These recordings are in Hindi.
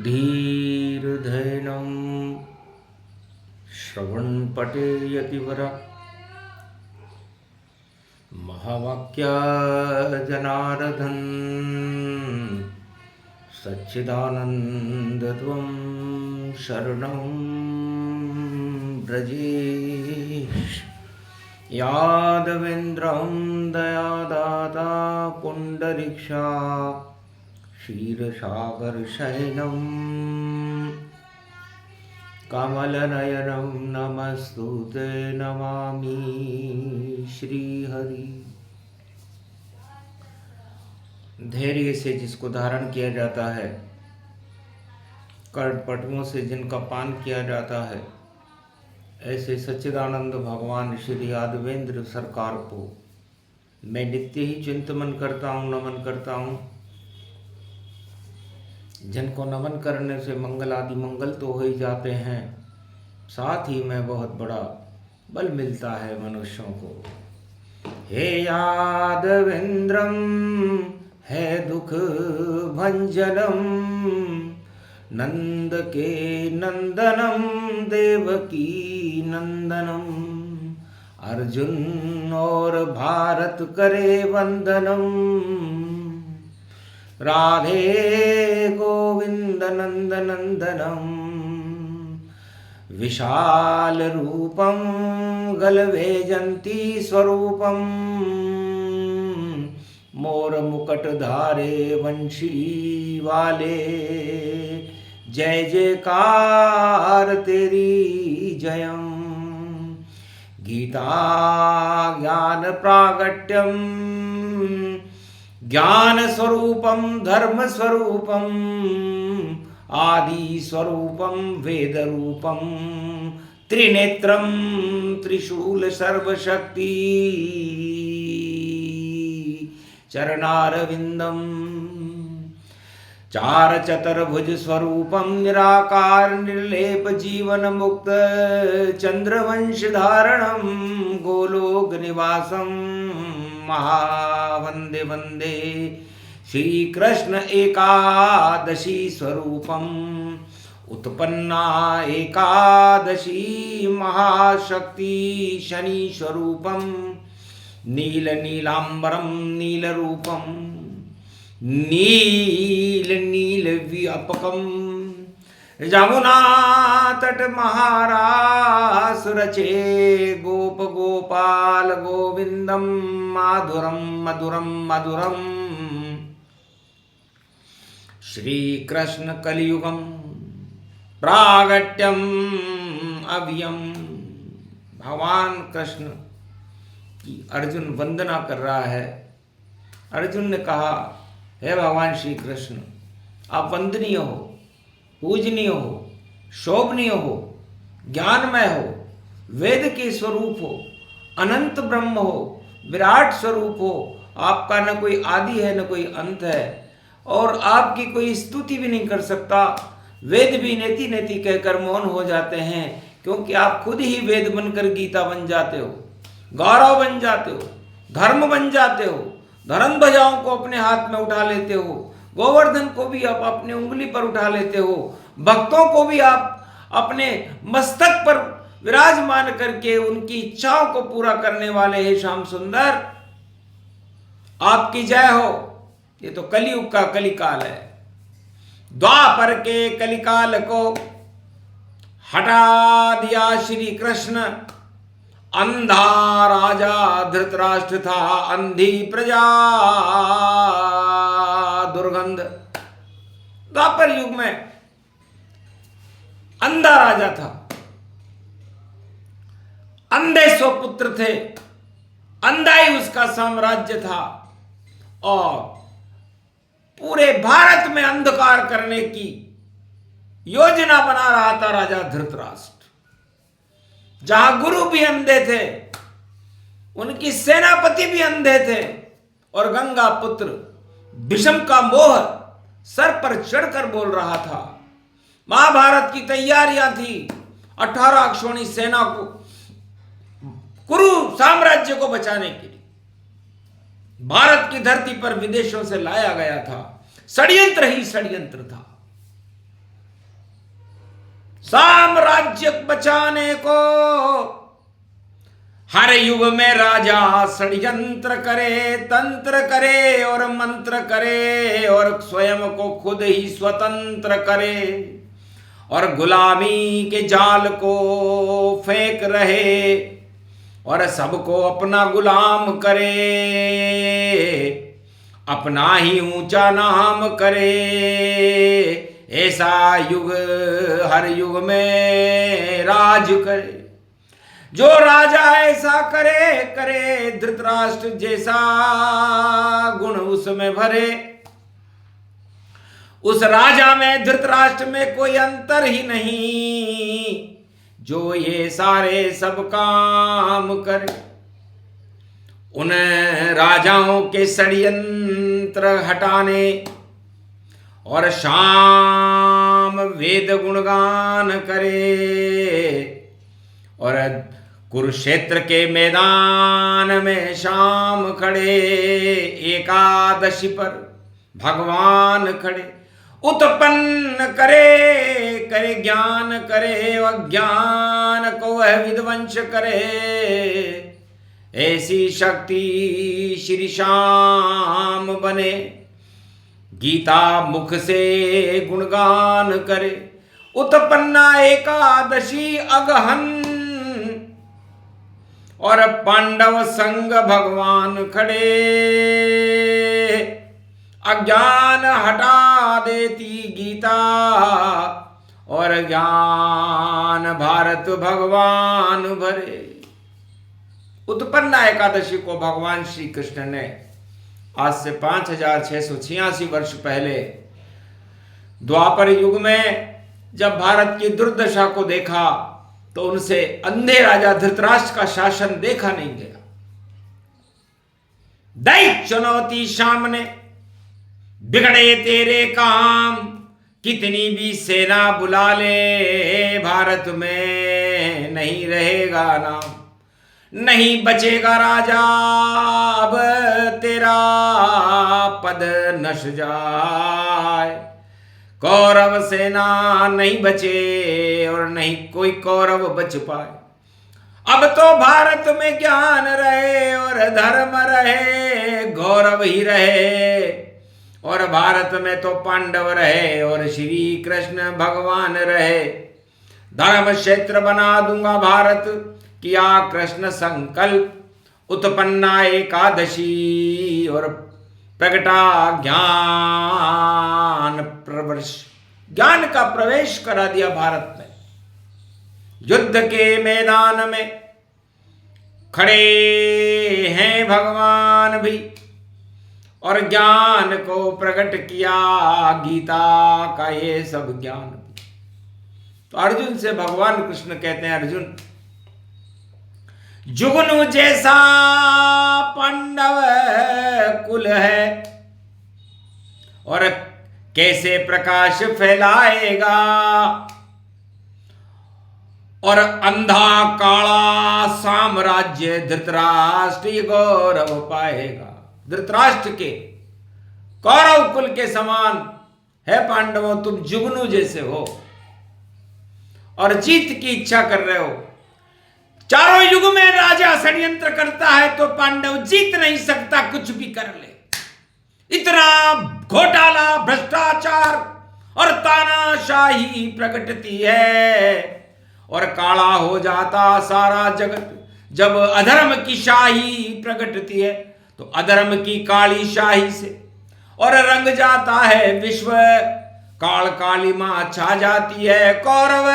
धीर्धैनं श्रवणपटे यतिवरा महावाक्या जनार्दन सच्चिदानन्दत्वं शरणं ब्रजेश यादवेन्द्रं दयादाता पुण्डरीक्षा क्षीरसागरशयनं कमलनयनं नमस्तुते नमामि श्रीहरि। धैर्य से जिसको धारण किया जाता है, कर्णपटुओं से जिनका पान किया जाता है, ऐसे सच्चिदानंद भगवान श्री यादवेंद्र सरकार को मैं नित्य ही चिंतन करता हूँ, नमन करता हूँ। जिनको नमन करने से मंगल आदि मंगल तो हो ही जाते हैं, साथ ही में बहुत बड़ा बल मिलता है मनुष्यों को। हे यादवेंद्रम है दुख भंजनम नंद के नंदनम देवकी नंदनम अर्जुन और भारत करे वंदनम राधे गोविंद नंद नंदनम विशाल रूपम गलवेजंती स्वरूपम मोर मुकट धारे वंशी वाले जय जयकार तेरी जयम। गीता ज्ञान प्रागट्यम ज्ञान स्वरूपम धर्म स्वरूपम आदि स्वरूपम वेद रूपम त्रिनेत्रम त्रिशूल सर्वशक्ति चरणारविंदम चार चतुर्भुज स्वरूपम निराकार निर्लेप जीवन मुक्त चंद्रवंश धारणम गोलोक निवासम महावंदे वंदे श्री कृष्ण एकादशी स्वरूपम उत्पन्ना एकादशी महाशक्ति शनि स्वरूपम नील नीलांबरम नील रूपम नील नील व्यापकम यमुना तट महारास रचे गोप गोपाल गोविंदम माधुरम मधुरम मधुरम श्री कृष्ण कलियुगम प्रागट्यम अव्ययम। भगवान कृष्ण की अर्जुन वंदना कर रहा है। अर्जुन ने कहा, हे भगवान श्री कृष्ण, आप वंदनीय हो, पूजनीय हो, शोभनीय हो, ज्ञानमय हो, वेद के स्वरूप हो, अनंत ब्रह्म हो, विराट स्वरूप हो। आपका न कोई आदि है न कोई अंत है, और आपकी कोई स्तुति भी नहीं कर सकता। वेद भी नेति नेति कहकर मौन हो जाते हैं, क्योंकि आप खुद ही वेद बनकर गीता बन जाते हो, गौरव बन जाते हो, धर्म बन जाते हो, धर्म ध्वजाओं को अपने हाथ में उठा लेते हो, गोवर्धन को भी आप अपनी उंगली पर उठा लेते हो, भक्तों को भी आप अपने मस्तक पर विराजमान करके उनकी इच्छाओं को पूरा करने वाले हैं। श्याम सुंदर, आपकी जय हो। ये तो कलियुग का कलिकाल है। द्वापर के कलिकाल को हटा दिया श्री कृष्ण। अंधा राजा धृतराष्ट्र था, अंधी प्रजा दुर्गंध। द्वापर युग में अंधा राजा था, अंधे सौ पुत्र थे, अंधा ही उसका साम्राज्य था, और पूरे भारत में अंधकार करने की योजना बना रहा था राजा धृतराष्ट्र। जहां गुरु भी अंधे थे, उनकी सेनापति भी अंधे थे, और गंगा पुत्र भीष्म का मोह सर पर चढ़कर बोल रहा था। महाभारत की तैयारियां थी। 18 अक्षौणी सेना को, कुरु साम्राज्य को बचाने के लिए भारत की धरती पर विदेशों से लाया गया था। षड्यंत्र ही षड्यंत्र था। साम्राज्य बचाने को हर युग में राजा षड्यंत्र करे, तंत्र करे और मंत्र करे और स्वयं को खुद ही स्वतंत्र करे और गुलामी के जाल को फेंक रहे और सबको अपना गुलाम करे, अपना ही ऊंचा नाम करे। ऐसा युग हर युग में राज करे। जो राजा ऐसा करे करे, धृतराष्ट्र जैसा गुण उसमें भरे। उस राजा में धृतराष्ट्र में कोई अंतर ही नहीं, जो ये सारे सब काम करे। उन राजाओं के षड्यंत्र हटाने और शाम वेद गुणगान करे और कुरुक्षेत्र के मैदान में शाम खड़े, एकादशी पर भगवान खड़े। उत्पन्न करे करे ज्ञान करे, अज्ञान को वह विध्वंस करे। ऐसी शक्ति श्री श्याम बने, गीता मुख से गुणगान करे। उत्पन्ना एकादशी अगहन और पांडव संग भगवान खड़े। अज्ञान हटा देती गीता और ज्ञान भारत भगवान भरे। उत्पन्ना एकादशी को भगवान श्री कृष्ण ने आज से 5686 वर्ष पहले द्वापर युग में जब भारत की दुर्दशा को देखा तो उनसे अंधे राजा धृतराष्ट्र का शासन देखा नहीं गया। दैत्य चुनौती सामने, बिगड़े तेरे काम, कितनी भी सेना बुला ले, भारत में नहीं रहेगा नाम। नहीं बचेगा राजा, अब तेरा पद नश जाए। कौरव सेना नहीं बचे और नहीं कोई कौरव बच पाए। अब तो भारत में ज्ञान रहे और धर्म रहे, गौरव ही रहे। और भारत में तो पांडव रहे और श्री कृष्ण भगवान रहे। धर्म क्षेत्र बना दूंगा भारत, किया कृष्ण संकल्प। उत्पन्ना एकादशी और प्रगटा ज्ञान प्रवर्ष, ज्ञान का प्रवेश करा दिया भारत में। युद्ध के मैदान में खड़े हैं भगवान भी और ज्ञान को प्रकट किया, गीता का ये सब ज्ञान भी। तो अर्जुन से भगवान कृष्ण कहते हैं, अर्जुन जुगनू जैसा पांडव कुल है और कैसे प्रकाश फैलाएगा और अंधा काला साम्राज्य धृतराष्ट्र गौरव पाएगा। धृतराष्ट्र के कौरव कुल के समान है पांडवों, तुम जुगनू जैसे हो और जीत की इच्छा कर रहे हो। चारों युग में राजा षड्यंत्र करता है तो पांडव जीत नहीं सकता, कुछ भी कर ले। इतना घोटाला, भ्रष्टाचार और तानाशाही प्रकटती है और काला हो जाता सारा जगत। जब अधर्म की शाही प्रकटती है तो अधर्म की काली शाही से और रंग जाता है विश्व। काल काली मां छा जाती है, कौरव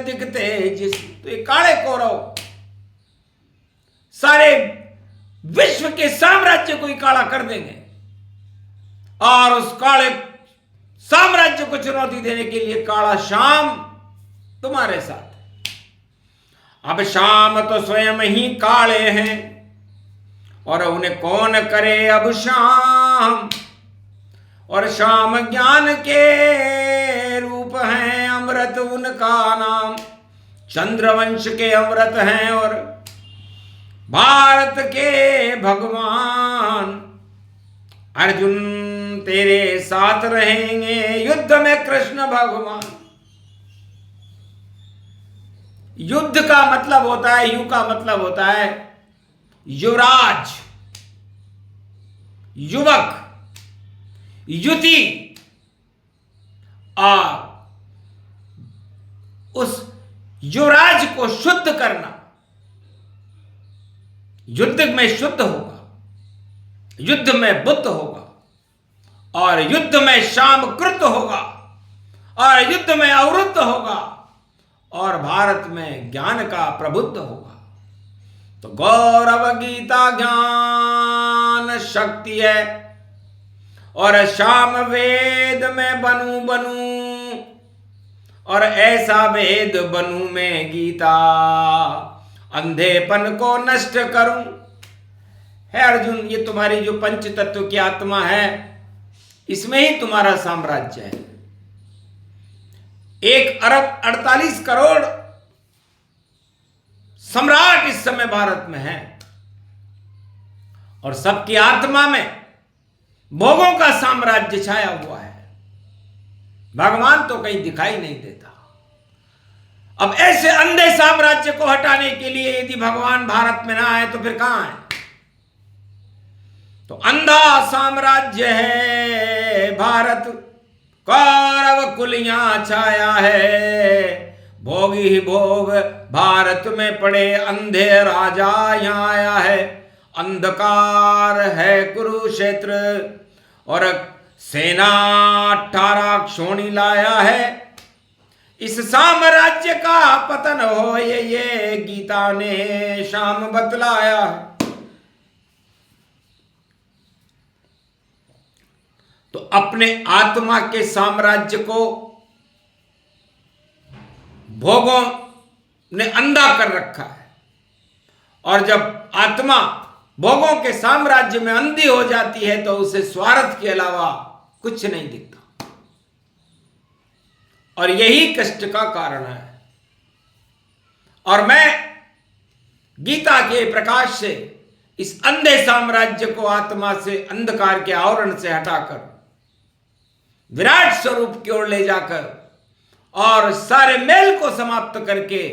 दिखते जिस, तो ये काले कौरव सारे विश्व के साम्राज्य को ही काला कर देंगे और उस काले साम्राज्य को चुनौती देने के लिए काला शाम तुम्हारे साथ। अब शाम तो स्वयं ही काले हैं और उन्हें कौन करे अब शाम। और शाम ज्ञान के रूप हैं, अमृत उनका नाम। चंद्रवंश के अमृत हैं और भारत के भगवान। अर्जुन तेरे साथ रहेंगे युद्ध में कृष्ण भगवान। युद्ध का मतलब होता है, यू का मतलब होता है युवराज, युवक, युति, और उस युवराज को शुद्ध करना। युद्ध में शुद्ध होगा, युद्ध में बुद्ध होगा, और युद्ध में शामकृत होगा, और युद्ध में अवरुद्ध होगा, और भारत में ज्ञान का प्रबुद्ध होगा। तो गौरव गीता ज्ञान शक्ति है, और शाम वेद में बनूं, और ऐसा वेद बनूं मैं गीता, अंधेपन को नष्ट करूं। है अर्जुन, ये तुम्हारी जो पंच तत्व की आत्मा है, इसमें ही तुम्हारा साम्राज्य है। 1 अरब 48 करोड़ सम्राट इस समय भारत में है, और सबकी आत्मा में भोगों का साम्राज्य छाया हुआ है। भगवान तो कहीं दिखाई नहीं देता। अब ऐसे अंधे साम्राज्य को हटाने के लिए यदि भगवान भारत में ना आए तो फिर कहां है? तो अंधा साम्राज्य है भारत, कौरव कुल यहां छाया है, भोग ही भोग भारत में पड़े, अंधे राजा यहां आया है। अंधकार है कुरुक्षेत्र, और सेना 18 क्षोणी लाया है। इस साम्राज्य का पतन हो ये गीता ने शाम बतलाया है। तो अपने आत्मा के साम्राज्य को भोगों ने अंधा कर रखा है, और जब आत्मा भोगों के साम्राज्य में अंधी हो जाती है तो उसे स्वार्थ के अलावा कुछ नहीं दिखता, और यही कष्ट का कारण है। और मैं गीता के प्रकाश से इस अंधे साम्राज्य को आत्मा से, अंधकार के आवरण से हटाकर विराट स्वरूप की ओर ले जाकर, और सारे मेल को समाप्त करके,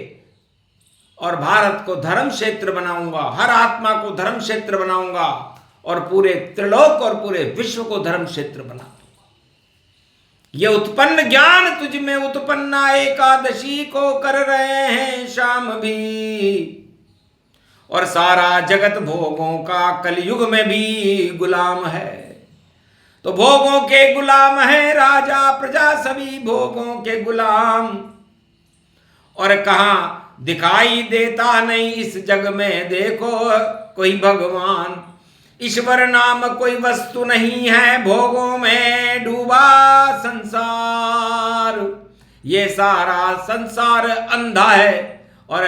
और भारत को धर्म क्षेत्र बनाऊंगा, हर आत्मा को धर्म क्षेत्र बनाऊंगा, और पूरे त्रिलोक और पूरे विश्व को धर्म क्षेत्र बना दूंगा। ये उत्पन्न ज्ञान तुझ में उत्पन्ना एकादशी को कर रहे हैं शाम भी, और सारा जगत भोगों का कलयुग में भी गुलाम है। तो भोगों के गुलाम है राजा प्रजा, सभी भोगों के गुलाम, और कहां दिखाई देता नहीं इस जग में देखो कोई भगवान। ईश्वर नाम कोई वस्तु नहीं है, भोगों में डूबा संसार। ये सारा संसार अंधा है, और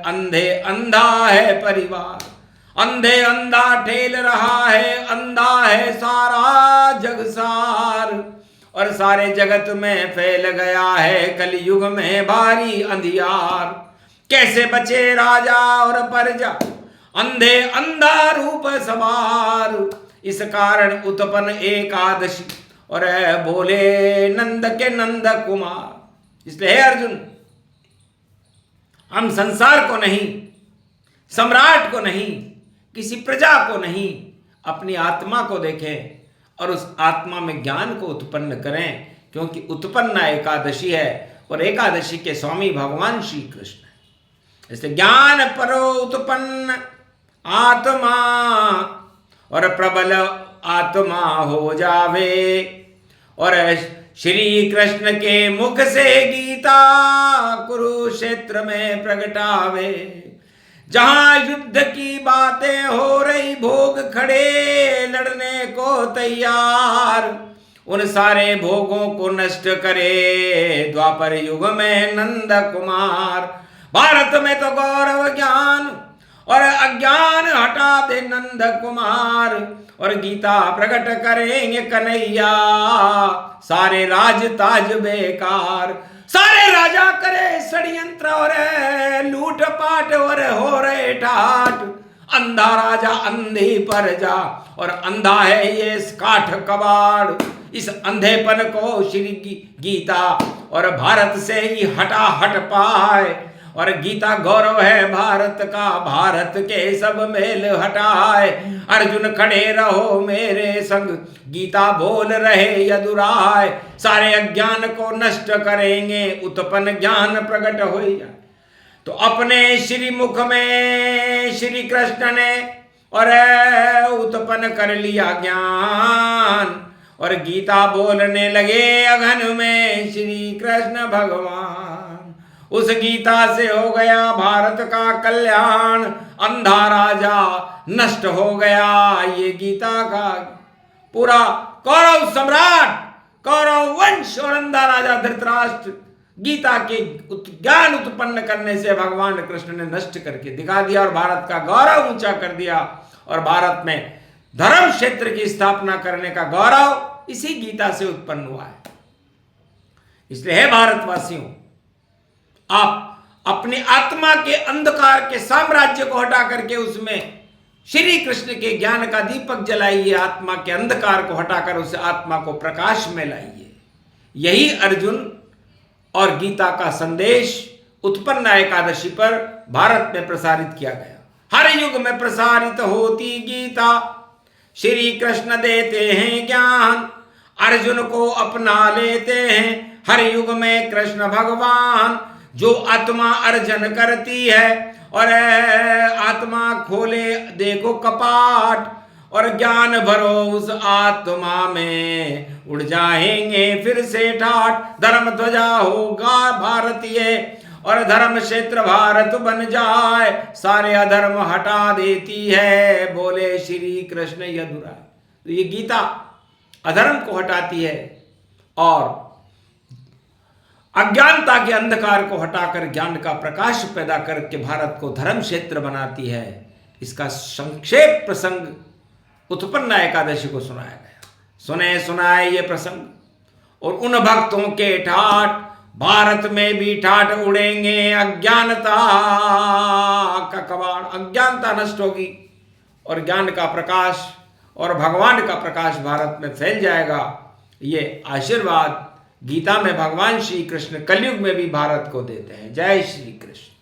अंधे अंधा है परिवार। अंधे अंधा ठेल रहा है, अंधा है सारा जगसार, और सारे जगत में फैल गया है कलयुग में भारी अंधियार। कैसे बचे राजा और प्रजा, अंधे अंधा रूप सवार। इस कारण उत्पन्न एकादशी, और बोले नंद के नंद कुमार। इसलिए अर्जुन, हम संसार को नहीं, सम्राट को नहीं, किसी प्रजा को नहीं, अपनी आत्मा को देखें और उस आत्मा में ज्ञान को उत्पन्न करें, क्योंकि उत्पन्न एकादशी है, और एकादशी के स्वामी भगवान श्री कृष्ण है। इसलिए ज्ञान परो उत्पन्न आत्मा, और प्रबल आत्मा हो जावे, और श्री कृष्ण के मुख से गीता कुरुक्षेत्र में प्रगटावे। जहां युद्ध की बातें हो रही, भोग खड़े लड़ने को तैयार, उन सारे भोगों को नष्ट करे द्वापर युग में नंद कुमार। भारत में तो गौरव ज्ञान और अज्ञान हटा दे नंद कुमार, और गीता प्रकट करेंगे कन्हैया। सारे राज ताज बेकार, सारे राजा करे षड्यंत्र और लूट पाट और हो रहे ठाट। अंधा राजा अंधी प्रजा, और अंधा है ये काठ कबाड़। इस अंधेपन को श्री गीता और भारत से ही हटा हट पाए। और गीता गौरव है भारत का, भारत के सब मेल हटाए। अर्जुन खड़े रहो मेरे संग, गीता बोल रहे यदुराय। सारे अज्ञान को नष्ट करेंगे, उत्पन्न ज्ञान प्रकट हो जाए। तो अपने श्री मुख में श्री कृष्ण ने और उत्पन्न कर लिया ज्ञान, और गीता बोलने लगे अघन में श्री कृष्ण भगवान। उस गीता से हो गया भारत का कल्याण, अंधा राजा नष्ट हो गया। ये गीता का पूरा कौरव सम्राट, कौरव वंश और अंधा राजा धृतराष्ट्र गीता के ज्ञान उत्पन्न करने से भगवान कृष्ण ने नष्ट करके दिखा दिया और भारत का गौरव ऊंचा कर दिया। और भारत में धर्म क्षेत्र की स्थापना करने का गौरव इसी गीता से उत्पन्न हुआ है। इसलिए हे भारतवासियों, आप अपनी आत्मा के अंधकार के साम्राज्य को हटा करके उसमें श्री कृष्ण के ज्ञान का दीपक जलाइए। आत्मा के अंधकार को हटाकर उस आत्मा को प्रकाश में लाइए। यही अर्जुन और गीता का संदेश उत्पन्न एकादशी पर भारत में प्रसारित किया गया। हर युग में प्रसारित होती गीता, श्री कृष्ण देते हैं ज्ञान, अर्जुन को अपना लेते हैं हर युग में कृष्ण भगवान। जो आत्मा अर्जन करती है और आत्मा खोले देखो कपाट, और ज्ञान भरो उस आत्मा में, उड़ जाएंगे फिर से ठाट। धर्म ध्वजा होगा भारतीय और धर्म क्षेत्र भारत बन जाए, सारे अधर्म हटा देती है बोले श्री कृष्ण यदुराय। तो ये गीता अधर्म को हटाती है और अज्ञानता के अंधकार को हटाकर ज्ञान का प्रकाश पैदा करके भारत को धर्म क्षेत्र बनाती है। इसका संक्षेप प्रसंग उत्पन्न एकादशी को सुनाया गया। सुने सुनाए ये प्रसंग, और उन भक्तों के ठाट भारत में भी ठाट उड़ेंगे। अज्ञानता का कबाड़, अज्ञानता नष्ट होगी और ज्ञान का प्रकाश और भगवान का प्रकाश भारत में फैल जाएगा। ये आशीर्वाद गीता में भगवान श्री कृष्ण कलयुग में भी भारत को देते हैं। जय श्री कृष्ण।